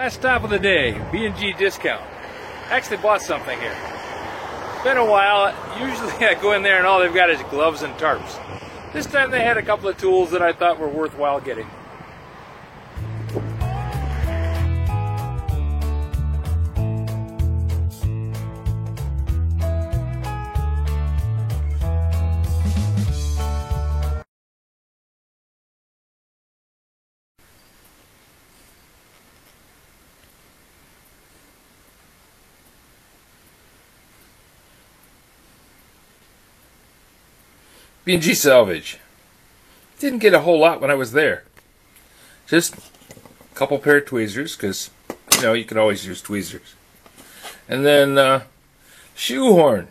Last stop of the day, B&G Discount. Actually bought something here. It's been a while. Usually I go in there and all they've got is gloves and tarps. This time they had a couple of tools that I thought were worthwhile getting. B&G Salvage. Didn't get a whole lot when I was there. Just a couple pair of tweezers, because, you know, you can always use tweezers. And then, shoehorn.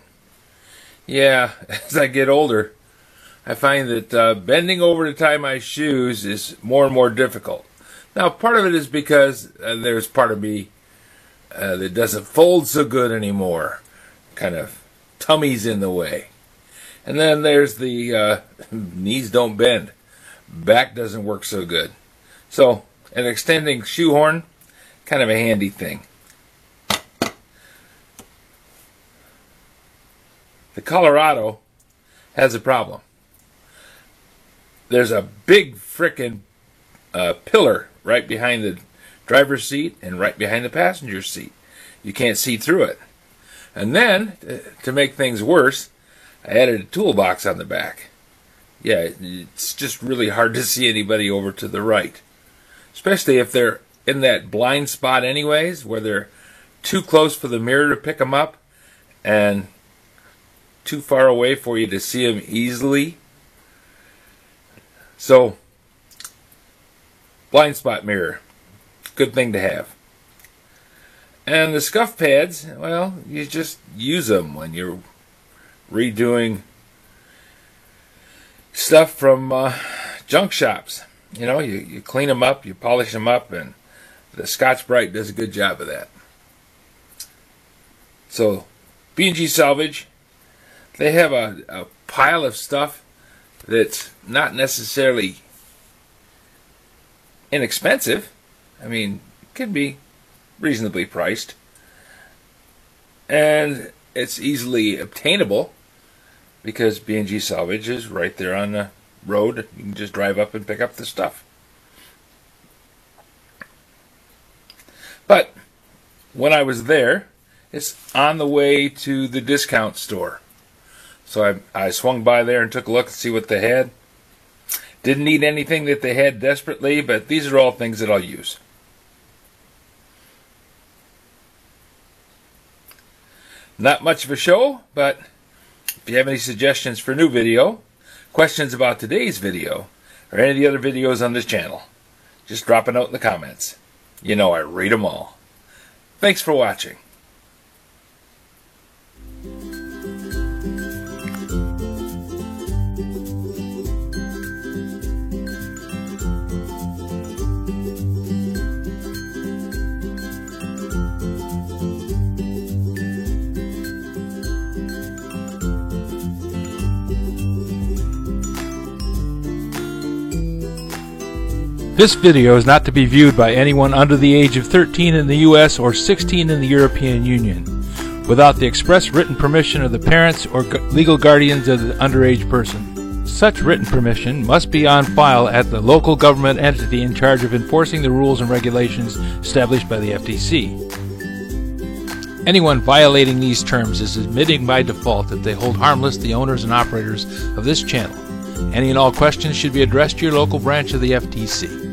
Yeah, as I get older, I find that bending over to tie my shoes is more and more difficult. Now, part of it is because there's part of me that doesn't fold so good anymore. Kind of tummy's in the way. And then there's the knees don't bend. Back doesn't work so good. So an extending shoehorn, kind of a handy thing. The Colorado has a problem. There's a big frickin' pillar right behind the driver's seat and right behind the passenger seat. You can't see through it. And then, to make things worse, I added a toolbox on the back. Yeah, it's just really hard to see anybody over to the right. Especially if they're in that blind spot anyways, where they're too close for the mirror to pick them up and too far away for you to see them easily. So, blind spot mirror. Good thing to have. And the scuff pads, well, you just use them when you're redoing stuff from junk shops. You know, you clean them up, you polish them up, and the Scotch-Brite does a good job of that. So, B&G Salvage, they have a pile of stuff that's not necessarily inexpensive. I mean, it can be reasonably priced. And it's easily obtainable because B&G Salvage is right there on the road. You can just drive up and pick up the stuff. But when I was there, it's on the way to the discount store. So I swung by there and took a look and see what they had. Didn't need anything that they had desperately, but these are all things that I'll use. Not much of a show, but if you have any suggestions for a new video, questions about today's video, or any of the other videos on this channel, just drop a note in the comments. You know I read them all. Thanks for watching. This video is not to be viewed by anyone under the age of 13 in the U.S. or 16 in the European Union, without the express written permission of the parents or legal guardians of the underage person. Such written permission must be on file at the local government entity in charge of enforcing the rules and regulations established by the FTC. Anyone violating these terms is admitting by default that they hold harmless the owners and operators of this channel. Any and all questions should be addressed to your local branch of the FTC.